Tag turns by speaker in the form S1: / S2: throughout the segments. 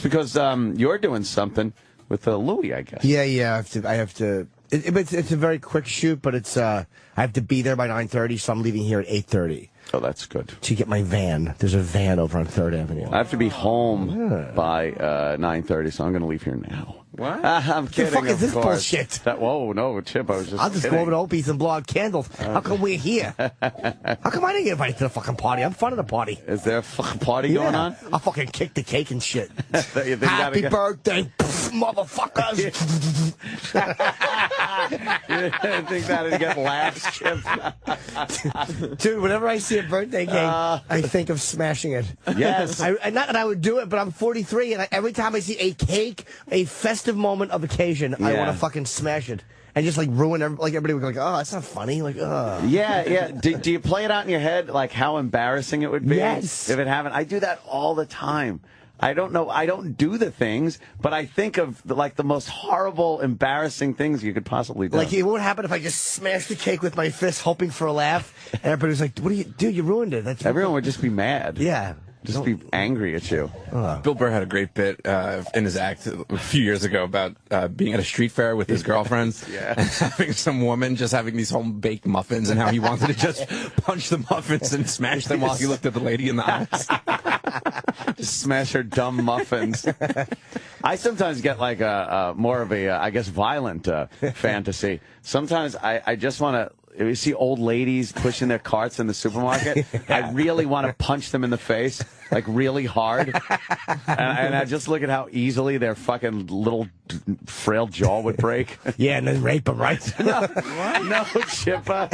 S1: because you're doing something with Louis, I guess.
S2: Yeah. I have to. It's a very quick shoot, but it's I have to be there by 9:30, so I'm leaving here at 8:30.
S1: Oh, that's good.
S2: To get my van. There's a van over on 3rd Avenue.
S1: I have to be home by 9:30, so I'm going to leave here now.
S3: What?
S1: I'm kidding.
S2: The fuck is this
S1: course.
S2: bullshit?
S1: Whoa, no, Chip, I was just
S2: I'll just
S1: kidding.
S2: go over to Opie's and blow out candles. How come we're here? How come I didn't get invited to the fucking party? I'm fun of the party.
S1: Is there a fucking party going on?
S2: I'll fucking kick the cake and shit.
S1: You think
S2: Happy birthday, motherfuckers.
S1: You think that'd get laughs, Chip?
S2: Dude, whenever I see a birthday cake, I think of smashing it.
S1: Yes.
S2: Not that I would do it, but I'm 43, and every time I see a cake, a festive moment of occasion, I want to fucking smash it. And just, like, ruin everybody would go, like, oh, that's not funny. Like, oh.
S1: Yeah. Do you play it out in your head, like, how embarrassing it would be?
S2: Yes.
S1: If it happened? I do that all the time. I don't know. I don't do the things, but I think of, the most horrible, embarrassing things you could possibly do.
S2: Like, it won't happen if I just smash the cake with my fist, hoping for a laugh. And everybody's like, what do you do? You ruined it.
S1: Everyone would just be mad.
S2: Yeah.
S1: Just be angry at you.
S4: Bill Burr had a great bit in his act a few years ago about being at a street fair with his girlfriends and having some woman just having these home-baked muffins and how he wanted to just punch the muffins and smash them while he looked at the lady in the eyes.
S1: Just smash her dumb muffins. I sometimes get like more of a, I guess, violent fantasy. Sometimes I just want to. If you see old ladies pushing their carts in the supermarket, I really want to punch them in the face, like really hard. And I just look at how easily their fucking little frail jaw would break.
S2: Yeah, and then rape them, right?
S1: No, Chippa.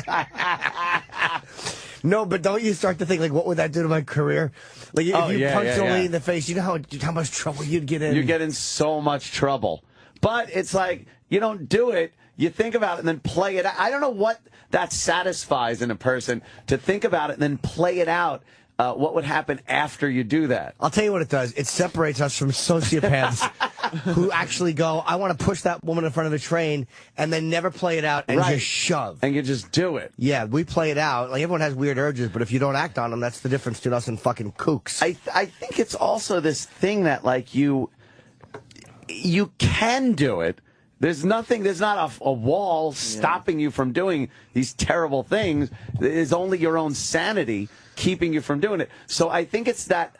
S2: No, but don't you start to think, like, what would that do to my career? Like, if you punch a lady in the face, you know how much trouble you'd get in?
S1: You get in so much trouble. But it's like, you don't do it. You think about it and then play it out. I don't know what that satisfies in a person, to think about it and then play it out. What would happen after you do that?
S2: I'll tell you what it does. It separates us from sociopaths who actually go, I want to push that woman in front of the train, and then never play it out and just shove.
S1: And you just do it.
S2: Yeah, we play it out. Like, everyone has weird urges, but if you don't act on them, that's the difference between us and fucking kooks.
S1: I think it's also this thing that, like, you can do it. There's not a wall stopping you from doing these terrible things. There's only your own sanity keeping you from doing it. So I think it's that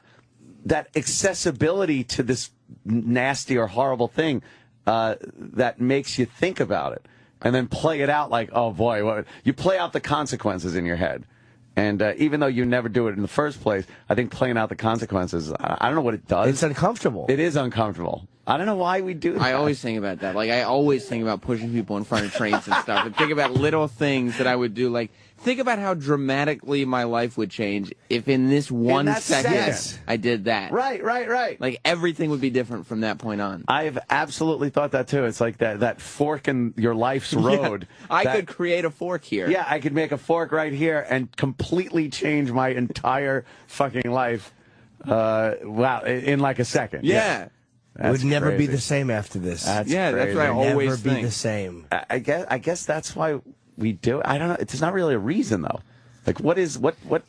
S1: accessibility to this nasty or horrible thing that makes you think about it and then play it out like, oh boy, you play out the consequences in your head. And even though you never do it in the first place, I think playing out the consequences, I don't know what it does.
S2: It's uncomfortable.
S1: It is uncomfortable. I don't know why we do that.
S3: I always think about that. Like, I always think about pushing people in front of trains and stuff. And think about little things that I would do. Like, think about how dramatically my life would change if in this one second I did that.
S1: Right.
S3: Like, everything would be different from that point on.
S1: I've absolutely thought that, too. It's like that fork in your life's road.
S3: I could create a fork here.
S1: Yeah, I could make a fork right here and completely change my entire fucking life in like a second.
S3: Yeah.
S2: It would never be the same after this.
S1: That's
S3: that's what I always think.
S2: Never be the same.
S1: I guess that's why we do it. I don't know. It's not really a reason, though. Like, what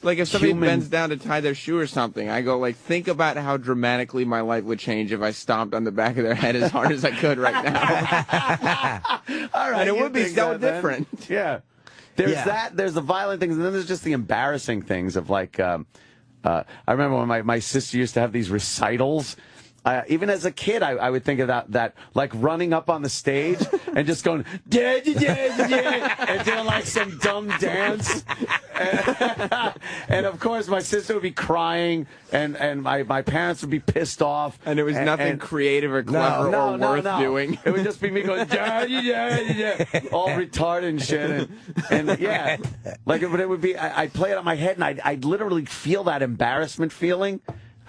S3: like, if somebody bends down to tie their shoe or something, I go, like, think about how dramatically my life would change if I stomped on the back of their head as hard as I could right now.
S1: All right.
S3: And it would be so different.
S1: Yeah. There's that. There's the violent things, and then there's just the embarrassing things of, like, I remember when my sister used to have these recitals. Even as a kid, I would think of that, like running up on the stage and just going, and doing like some dumb dance. And of course, my sister would be crying, and my parents would be pissed off.
S3: And it was nothing creative or clever or worth doing.
S1: It would just be me going, all retarded and shit. And yeah, like, but it would be, I'd play it on my head, and I'd literally feel that embarrassment feeling.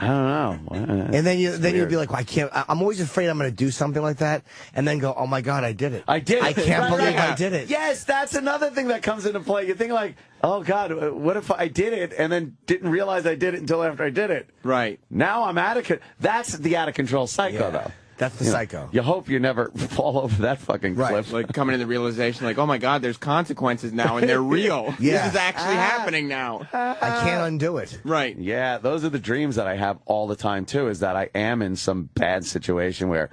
S1: I don't know.
S2: And then you'd be like, well, I can't. I'm always afraid I'm going to do something like that, and then go, oh my God, I did it.
S1: I did it.
S2: I can't believe I did it.
S1: Yes, that's another thing that comes into play. You think like, oh God, what if I did it and then didn't realize I did it until after I did it?
S3: Right.
S1: Now I'm out of control. That's the out of control psycho, though.
S2: That's the psycho.
S1: You hope you never fall over that fucking cliff.
S3: Like coming to the realization, like, oh my God, there's consequences now, and they're real.
S2: Yeah.
S3: This is actually happening now.
S2: I can't undo it.
S3: Right.
S1: Yeah, those are the dreams that I have all the time, too, is that I am in some bad situation where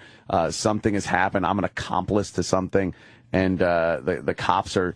S1: something has happened. I'm an accomplice to something, and the cops are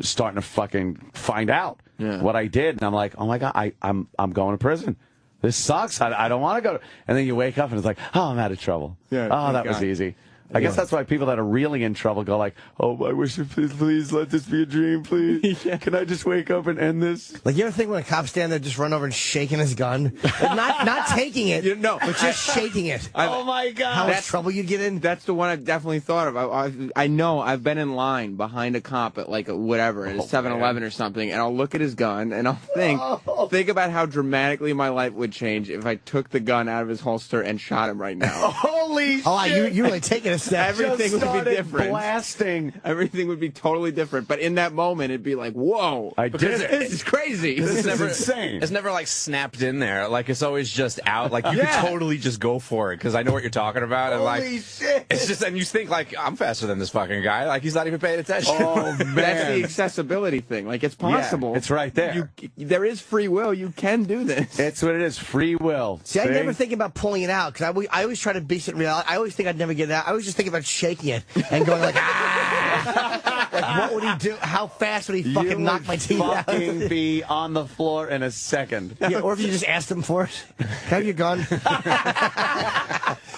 S1: starting to fucking find out what I did. And I'm like, oh, my God, I'm going to prison. This sucks. I don't want to go. And then you wake up and it's like, oh, I'm out of trouble.
S3: Yeah,
S1: oh, that was easy. I guess that's why people that are really in trouble go like, oh, I wish, please let this be a dream, please. Can I just wake up and end this?
S2: Like, you ever think when a cop stand there just run over and shaking his gun? Like, not taking it, but just shaking it.
S1: Oh, my God.
S2: How much trouble you'd get in?
S3: That's the one I've definitely thought of. I know I've been in line behind a cop at like whatever, at a 7-Eleven or something, and I'll look at his gun and I'll think about how dramatically my life would change if I took the gun out of his holster and shot him right now.
S1: Holy shit.
S2: Oh, you really taking it.
S3: Everything would be different.
S1: Blasting.
S3: Everything would be totally different. But in that moment, it'd be like, whoa.
S1: I did it.
S3: This is crazy.
S1: This is insane.
S4: It's never like snapped in there. Like it's always just out. Like you could totally just go for it because I know what you're talking about. And like,
S1: shit.
S4: It's just, and you think like, I'm faster than this fucking guy. Like he's not even paying attention.
S1: Oh, man.
S3: That's the accessibility thing. Like it's possible.
S1: Yeah, it's right there.
S3: There is free will. You can do this.
S1: It's what it is. Free will.
S2: See, I never think about pulling it out because I always try to base it in reality. I always think I'd never get it out. I always just think about shaking it and going like, ah! Like, what would he do? How fast would he fucking knock my teeth out?
S1: Fucking be on the floor in a second.
S2: Yeah, or if you just asked him for it. Have your gun?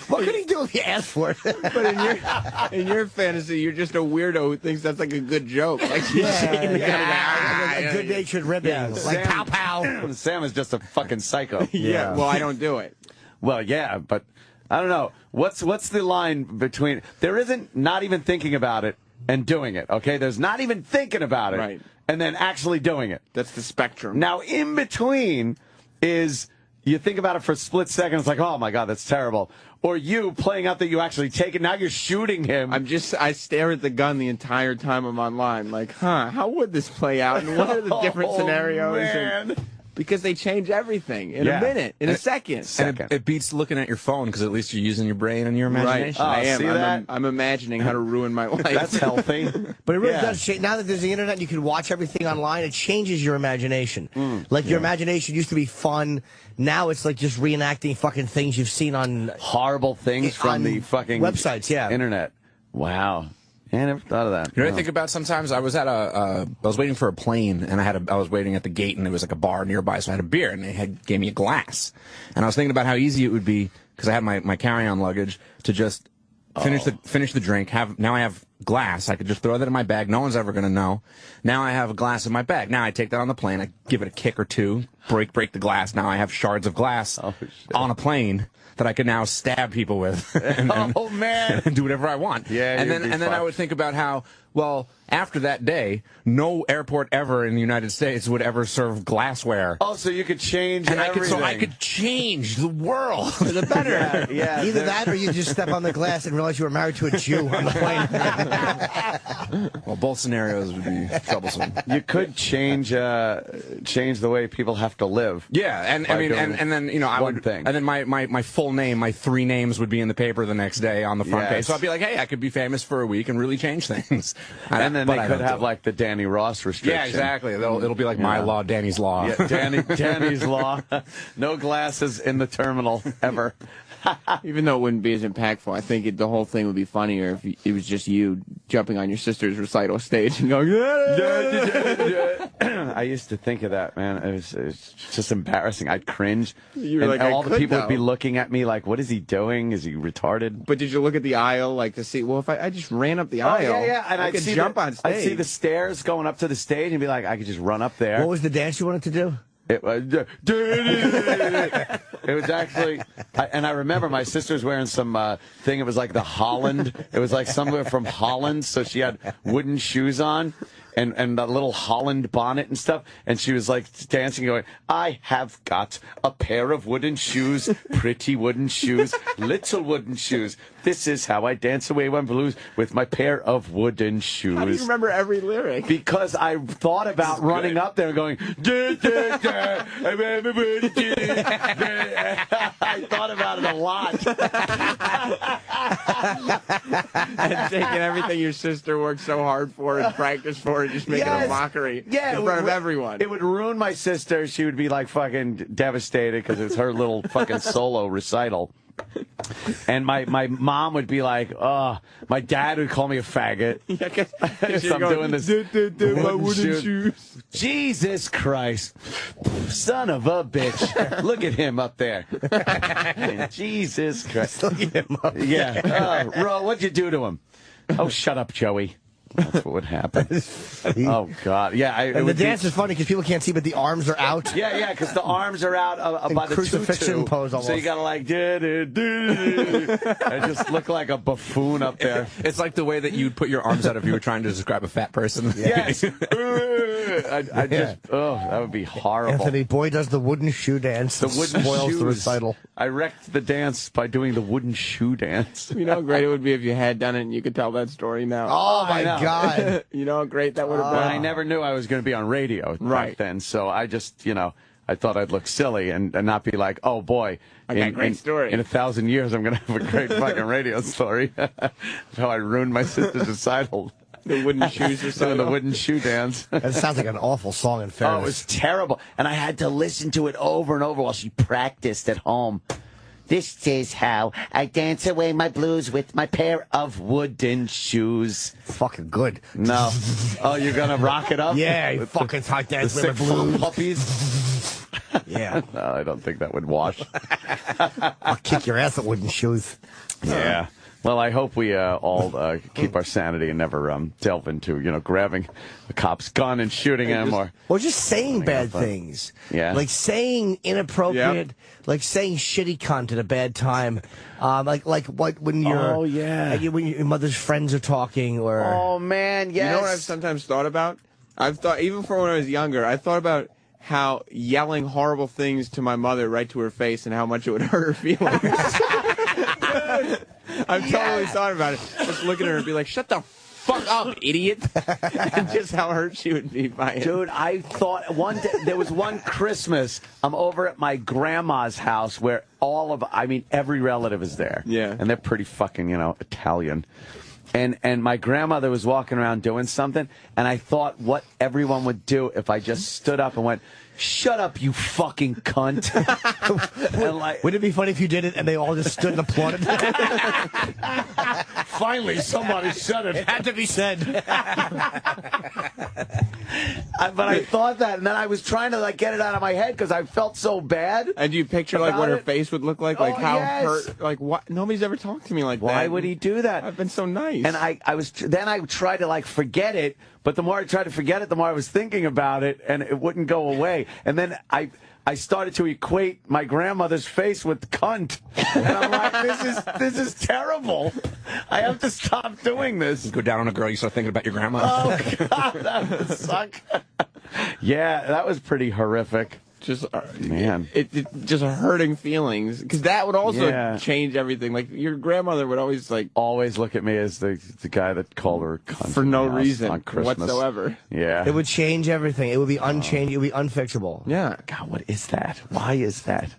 S2: What could he do if you asked for it?
S3: But in your fantasy, you're just a weirdo who thinks that's like a good joke. Like
S2: A good-natured ribbon. Like pow pow.
S1: Sam is just a fucking psycho.
S3: Yeah. Well, I don't do it.
S1: Well, yeah, but I don't know. What's the line between... There isn't not even thinking about it and doing it, okay? There's not even thinking about it
S3: Right.
S1: and then actually doing it.
S3: That's the spectrum.
S1: Now, in between is you think about it for a split second, it's like, oh, my God, that's terrible. Or you playing out that you actually take it. Now you're shooting him.
S3: I stare at the gun the entire time I'm online. Like, how would this play out? And what are the different scenarios?
S1: Man.
S3: Because they change everything in a minute, in a second.
S4: And it beats looking at your phone because at least you're using your brain and your imagination.
S3: Right. I am.
S1: See that?
S3: I'm imagining how to ruin my life.
S1: That's healthy.
S2: But it really does change. Now that there's the internet and you can watch everything online, it changes your imagination. Like, your imagination used to be fun. Now it's like just reenacting fucking things you've seen on...
S1: Horrible things from the fucking...
S2: websites,
S1: internet. Wow. I never thought of that.
S4: You know what I think about sometimes? I was at I was waiting for a plane, and I was waiting at the gate, and there was like a bar nearby, so I had a beer, and they gave me a glass. And I was thinking about how easy it would be, because I had my carry-on luggage, to just finish the drink. Now I have glass. I could just throw that in my bag. No one's ever going to know. Now I have a glass in my bag. Now I take that on the plane. I give it a kick or two, break the glass. Now I have shards of glass on a plane that I could now stab people with. And do whatever I want.
S1: Yeah.
S4: And then I would think about how, well, after that day, no airport ever in the United States would ever serve glassware.
S1: Oh, so you could change
S4: And
S1: everything.
S4: I could change the world for the better.
S1: Yeah.
S2: Either that or you just step on the glass and realize you were married to a Jew on the plane.
S4: Well, both scenarios would be troublesome.
S1: You could change the way people have to live.
S4: Yeah, and I mean, and then, you know, and then my full name, my 3 names would be in the paper the next day on the front page. So I'd be like, hey, I could be famous for a week and really change things.
S1: And then they could have like the Danny Ross restriction.
S4: Yeah, exactly. It'll be like my law, Danny's law.
S1: Yeah, Danny's law. No glasses in the terminal ever.
S3: Even though it wouldn't be as impactful, I think the whole thing would be funnier if it was just you jumping on your sister's recital stage and going,
S1: I used to think of that, man. It was just embarrassing. I'd cringe.
S3: You were
S1: and
S3: like,
S1: all the people would be looking at me like, what is he doing? Is he retarded?
S3: But did you look at the aisle like to see, well, if I just ran up the aisle,
S1: and
S3: I could jump on stage.
S1: I'd see the stairs going up to the stage and be like, I could just run up there.
S2: What was the dance you wanted to do?
S1: It was, it was actually, and I remember my sister's wearing some thing. It was like the Holland. It was like somewhere from Holland. So she had wooden shoes on and the little Holland bonnet and stuff. And she was like dancing, going, I have got a pair of wooden shoes, pretty wooden shoes, little wooden shoes. This is how I dance away my blues with my pair of wooden shoes.
S3: How do you remember every lyric?
S1: Because I thought about running up there and going, I thought about it a lot.
S3: And taking everything your sister worked so hard for and practiced for and just making a mockery in front of everyone.
S1: It would ruin my sister. She would be like fucking devastated because it's her little fucking solo recital. And my mom would be like, oh, my dad would call me a faggot.
S3: Yeah,
S1: Because I'm doing this.
S3: my wooden shoes.
S1: Jesus Christ. Son of a bitch. Look at him up there. Jesus Christ.
S2: Look at him up there.
S1: Yeah. Ro, what'd you do to him? Oh, shut up, Joey. That's what would happen. Oh, God. Yeah.
S2: And the dance is funny because people can't see, but the arms are out.
S1: Yeah, because the arms are out by the
S2: crucifixion
S1: tutu,
S2: pose almost.
S1: so you got to like, I just look like a buffoon up there.
S4: It's like the way that you'd put your arms out if you were trying to describe a fat person.
S1: Yes. I just, that would be horrible.
S2: Anthony Boy does the wooden shoe dance.
S1: The wooden
S2: spoils
S1: shoes.
S2: the recital.
S1: I wrecked the dance by doing the wooden shoe dance.
S3: You know how great it would be if you had done it and you could tell that story now.
S2: Oh, my
S1: know.
S2: God.
S3: You know how great that would have been?
S1: I never knew I was going to be on radio back then, so I just, I thought I'd look silly and not be like, oh, boy.
S3: I got a great story.
S1: In 1,000 years, I'm going to have a great fucking radio story. How I ruined my sister's recital.
S3: The wooden shoes or
S1: Doing the wooden shoe dance.
S2: That sounds like an awful song in fairness.
S1: Oh, it was terrible. And I had to listen to it over and over while she practiced at home. This is how I dance away my blues with my pair of wooden shoes.
S2: Fucking good.
S1: No. Oh, you're going to rock it up?
S2: Yeah, you fucking hot dance with my blues.
S1: Puppies?
S2: Yeah.
S1: No, I don't think that would wash.
S2: I'll kick your ass at wooden shoes.
S1: Yeah. Well, I hope we all keep our sanity and never delve into, grabbing a cop's gun and shooting him or
S2: just saying bad things.
S1: Yeah.
S2: Like saying inappropriate, like saying shitty cunt at a bad time. Like when you're...
S1: Oh, yeah.
S2: When your mother's friends are talking or...
S1: Oh, man, yes.
S3: You know what I've sometimes thought about? I've thought, even from when I was younger, I thought about how yelling horrible things to my mother right to her face and how much it would hurt her feelings. I've totally thought about it. Just looking at her and be like, shut the fuck up, idiot. And just how hurt she would be by it.
S1: Dude, I thought there was one Christmas, I'm over at my grandma's house where every relative is there.
S3: Yeah.
S1: And they're pretty fucking, Italian. And my grandmother was walking around doing something, and I thought what everyone would do if I just stood up and went, shut up, you fucking cunt.
S2: Wouldn't it be funny if you did it and they all just stood and applauded?
S1: Finally, somebody said it.
S2: It had to be said.
S1: But I thought that, and then I was trying to get it out of my head because I felt so bad.
S3: And do you picture what her face would look like? Like how hurt? Like what? Nobody's ever talked to me like that.
S1: Why would he do that?
S3: I've been so nice.
S1: And I tried to forget it, but the more I tried to forget it, the more I was thinking about it, and it wouldn't go away. And then I started to equate my grandmother's face with cunt, and I'm like, this is terrible. I have to stop doing this.
S4: You go down on a girl, you start thinking about your grandma.
S1: Oh God, that would suck. Yeah, that was pretty horrific.
S3: Just
S1: man,
S3: it just hurting feelings because that would also change everything. Like your grandmother would always
S1: look at me as the guy that called her cunt
S3: for no reason
S1: on Christmas
S3: whatsoever.
S1: Yeah,
S2: it would change everything. It would be unchanged. It would be unfixable.
S3: Yeah.
S1: God, what is that? Why is that?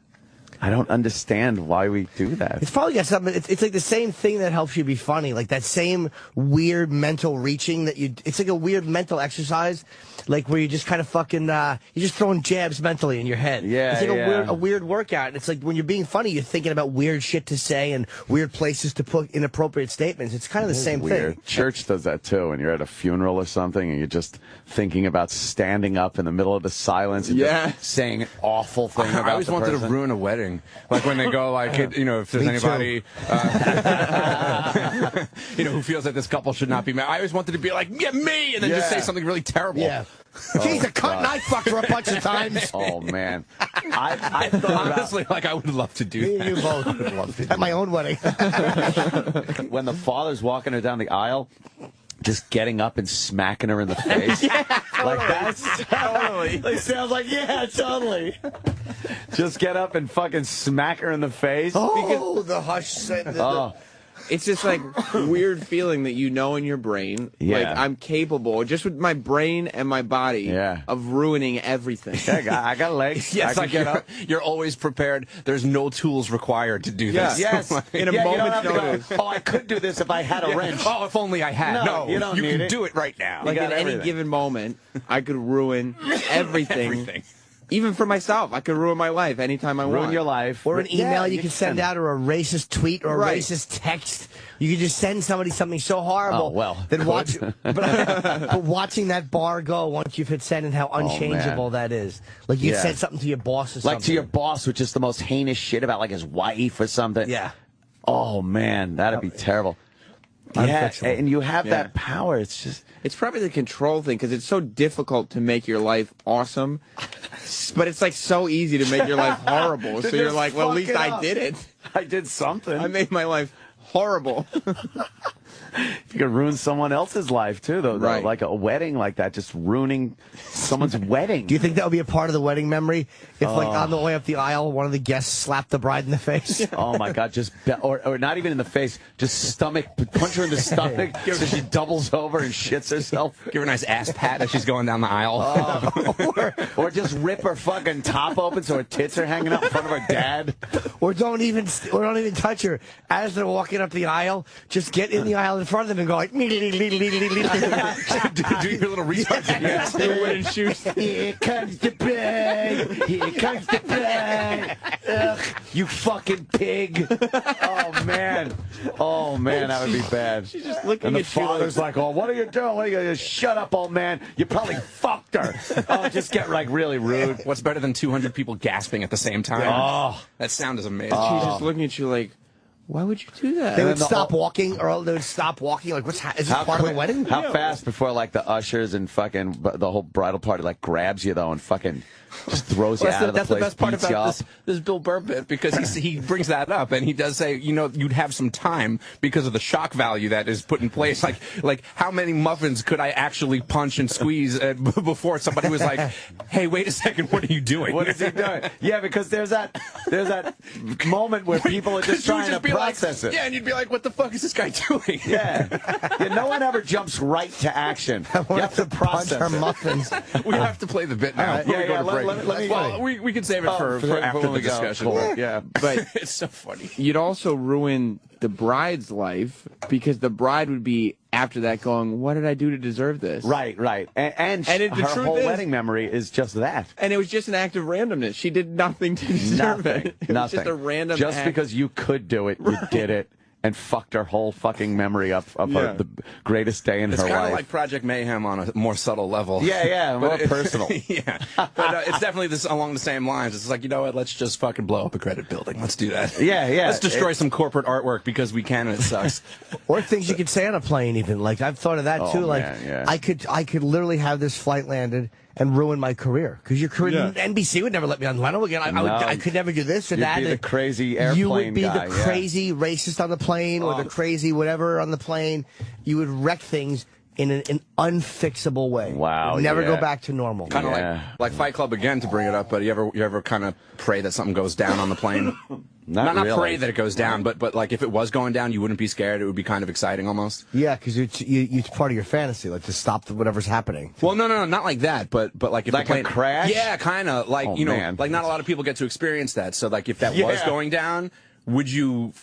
S1: I don't understand why we do that.
S2: It's probably got something. It's like the same thing that helps you be funny. Like that same weird mental reaching that you. It's like a weird mental exercise, like where you just kind of fucking. You're just throwing jabs mentally in your head.
S1: Yeah,
S2: it's like a weird workout. And it's like when you're being funny, you're thinking about weird shit to say and weird places to put inappropriate statements. It's kind of the same thing.
S1: Church does that too. When you're at a funeral or something, and you're just thinking about standing up in the middle of the silence and just saying an awful thing about the person.
S4: I always wanted to ruin a wedding. Like when they go, if there's anybody, who feels that this couple should not be married. I always wanted to be like, yeah, me, and then just say something really terrible.
S2: Yeah. She's a cunt and I fucked her a bunch of times.
S1: Oh, man. I thought
S4: honestly, I would love to do that.
S2: You both would love to do at my own wedding.
S1: When the father's walking her down the aisle, just getting up and smacking her in the face. That's totally. It sounds like, totally. Just get up and fucking smack her in the face.
S2: Oh, the hush.
S3: it's just like weird feeling that you know in your brain, like I'm capable, just with my brain and my body, of ruining everything.
S1: I got legs.
S4: Yes, I get up. You're always prepared. There's no tools required to do this.
S1: Yes.
S3: In a moment's notice.
S1: Oh, I could do this if I had a wrench.
S4: Oh, if only I had.
S1: No, you don't
S4: you
S1: need
S4: can
S1: it.
S4: do it right now.
S3: Like at any given moment, I could ruin everything. Even for myself, I could ruin my life anytime I want.
S1: Ruin your life.
S2: Or an email you can send out, or a racist tweet, or a racist text. You can just send somebody something so horrible.
S1: Oh, well.
S2: Then watch, but watching that bar go once you've hit send and how unchangeable that is. Like you said something to your boss or something.
S1: Like to your boss, which is the most heinous shit about like his wife or something.
S2: Yeah.
S1: Oh, man, that'd be terrible. Yeah, and you have that power. It's just...
S3: It's probably the control thing, because it's so difficult to make your life awesome, but it's like so easy to make your life horrible. So you're like, well, at least I did it.
S1: I did something.
S3: I made my life horrible.
S1: You could ruin someone else's life, too, though.
S3: Right.
S1: Like a wedding like that, just ruining someone's wedding.
S2: Do you think that would be a part of the wedding memory? If, like, on the way up the aisle, one of the guests slapped the bride in the face?
S1: Oh, my God. Or not even in the face, just stomach, punch her in the stomach so she doubles over and shits herself.
S4: Give her a nice ass pat as she's going down the aisle.
S1: Or just rip her fucking top open so her tits are hanging out in front of her dad.
S2: Or don't even touch her. As they're walking up the aisle, just get in the aisle in front of them and go like,
S4: do your little retard.
S1: Here comes the bride. Here comes the bride. Ugh, you fucking pig. Oh, man. Oh, man, that would be bad.
S3: She's just looking
S1: and the
S3: at
S1: father's like, oh, what are you doing? What are you doing? Shut up, old man. You probably fucked her. Oh, just get like really rude.
S4: What's better than 200 people gasping at the same time?
S1: Oh.
S4: That sound is amazing.
S3: She's just looking at you like, why would you do that?
S2: They would stop walking, or they would stop walking. Like, is this part of the wedding?
S1: How fast before like the ushers and fucking the whole bridal party like grabs you though and fucking just throws you out of the
S4: That's
S1: place?
S4: the best part
S1: beats you
S4: about
S1: up.
S4: this Bill Burr bit, because he brings that up and he does say, you know, you'd have some time because of the shock value that is put in place. Like how many muffins could I actually punch and squeeze before somebody was like, hey, wait a second, what are you doing?
S1: What is he doing? Yeah, because there's that moment where people are just trying to process it.
S4: Yeah, and you'd be like, what the fuck is this guy doing?
S1: Yeah. No one ever jumps right to action. You have to process
S2: punch her
S1: it.
S2: muffins.
S4: We have to play the bit now.
S1: Right, yeah,
S4: Well, we can save it for after
S1: when
S4: the
S1: we go.
S4: discussion.
S1: Cool. Yeah,
S3: But
S4: it's so funny.
S3: you'd also ruin the bride's life, because the bride would be after that going, what did I do to deserve this?
S1: right. And
S3: the
S1: her
S3: truth
S1: whole
S3: is-
S1: wedding memory is just that.
S3: And it was just an act of randomness. She did nothing to deserve
S1: Nothing.
S3: it. It was
S1: Nothing.
S3: just a random
S1: Just
S3: act.
S1: because you could do it, you did it. And fucked her whole fucking memory up of her, the greatest day in
S4: It's
S1: her
S4: kind of
S1: life.
S4: like Project Mayhem on a more subtle level.
S1: Yeah, more
S4: But
S1: personal.
S4: Yeah, but it's definitely along the same lines. It's like, you know what? Let's just fucking blow up a credit building. Let's do that.
S1: Yeah.
S4: Let's destroy some corporate artwork because we can and it sucks.
S2: Or things you could say on a plane, even. Like, I've thought of that,
S1: Oh,
S2: too. Like,
S1: man, yeah.
S2: I could literally have this flight landed and ruin my career. Because your career, NBC would never let me on Leno again. I could never do this or
S1: You'd
S2: that.
S1: be the crazy airplane
S2: You would be
S1: guy,
S2: the crazy racist on the plane or the crazy whatever on the plane. You would wreck things in an unfixable way.
S1: Wow,
S2: Never go
S1: yeah.
S2: back to normal.
S4: Kind of like Fight Club again, to bring it up. But you ever kind of pray that something goes down on the plane? Not
S1: really.
S4: pray that it goes down, but like if it was going down, you wouldn't be scared. It would be kind of exciting almost.
S2: Yeah, because it's part of your fantasy, like to stop whatever's happening.
S4: Well, no, not like that. But like if
S1: Like
S4: the plane
S1: a crash?
S4: yeah, kind of like
S1: man.
S4: like not a lot of people get to experience that. So like if that was going down, would you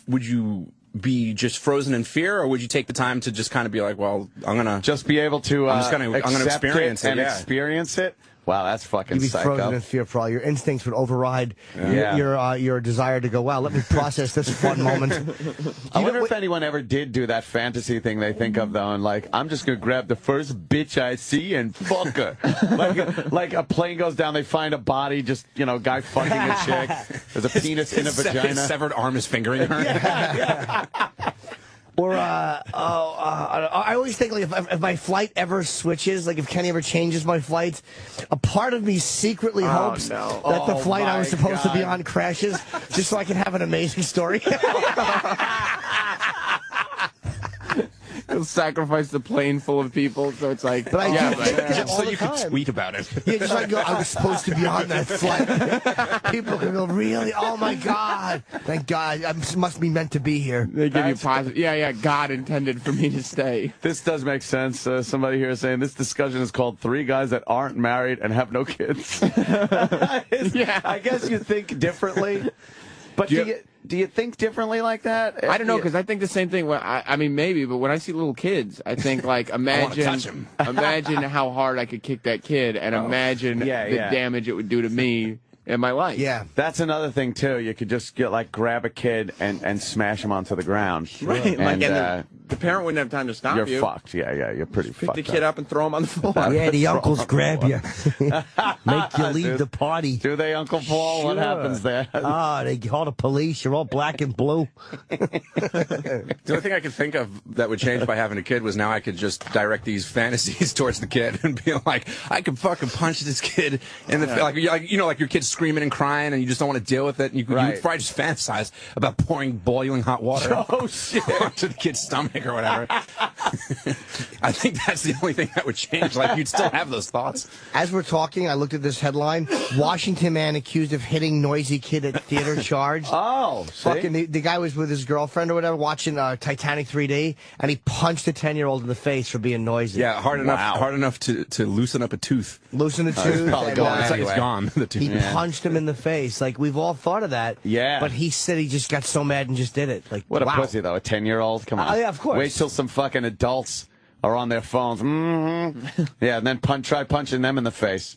S4: be just frozen in fear, or would you take the time to just kind of be like, well, I'm gonna
S1: Just be able to
S4: I'm gonna
S1: accept
S4: experience it,
S1: and
S4: yeah.
S1: experience it. Wow, that's fucking
S2: You'd be
S1: psycho.
S2: frozen in fear for all your instincts would override
S1: Yeah.
S2: your desire to go, wow, let me process this fun moment.
S1: I wonder if anyone ever did do that fantasy thing they think of, though, and like, I'm just going to grab the first bitch I see and fuck her. like a plane goes down, they find a body, just, guy fucking a chick. There's a penis in a vagina.
S4: His severed arm is fingering her.
S2: Or, I always think, like, if my flight ever switches, like, if Kenny ever changes my flights, a part of me secretly hopes that the flight I was supposed to be on crashes, just so I can have an amazing story.
S3: He'll sacrifice the plane full of people, so it's like,
S2: But I do think that all
S4: So
S2: the
S4: you
S2: time.
S4: could tweet about it.
S2: Yeah, just like go, I was supposed to be on that flight. People can go, really? Oh my God! Thank God, I must be meant to be here.
S3: they give you positive. Yeah, God intended for me to stay.
S1: This does make sense. Somebody here is saying this discussion is called Three Guys That Aren't Married and Have No Kids.
S3: Yeah.
S1: I guess you think differently. But do you think differently like that?
S3: I don't know, because I think the same thing. When I mean, maybe, but when I see little kids, I think, like, imagine how hard I could kick that kid, and imagine the damage it would do to me in my life.
S2: Yeah.
S1: That's another thing, too. You could just grab a kid and smash him onto the ground.
S3: Right.
S1: And,
S3: And the parent wouldn't have time to stop you.
S1: you're fucked. Yeah, you're pretty
S3: Pick
S1: fucked
S3: the kid up and throw him on the floor.
S2: Yeah, the uncles grab you, make you leave the party.
S1: Do they, Uncle Paul? What
S2: Sure.
S1: happens there?
S2: They call the police. You're all black and blue.
S4: The only thing I could think of that would change by having a kid was now I could just direct these fantasies towards the kid and be like, I could fucking punch this kid in the face. Like your kid's screaming and crying and you just don't want to deal with it. And you could probably just fantasize about pouring boiling hot water onto the kid's stomach or whatever. I think that's the only thing that would change. Like, you'd still have those thoughts.
S2: As we're talking, I looked at this headline: Washington man accused of hitting noisy kid at theater charged.
S1: Oh, see?
S2: Fucking the guy was with his girlfriend or whatever watching Titanic 3D, and he punched a 10-year-old in the face for being noisy.
S4: Yeah, hard enough to loosen up a tooth.
S2: Loosen a tooth.
S1: probably
S2: and,
S1: gone
S4: It's
S1: anyway.
S4: gone. The tooth.
S2: He punched him in the face. Like, we've all thought of that.
S1: Yeah.
S2: But he said he just got so mad and just did it. Like,
S1: What a
S2: wow.
S1: pussy, though. A 10-year-old? Come on.
S2: Yeah, of course.
S1: Wait till some fucking adults are on their phones. Yeah, and then try punching them in the face.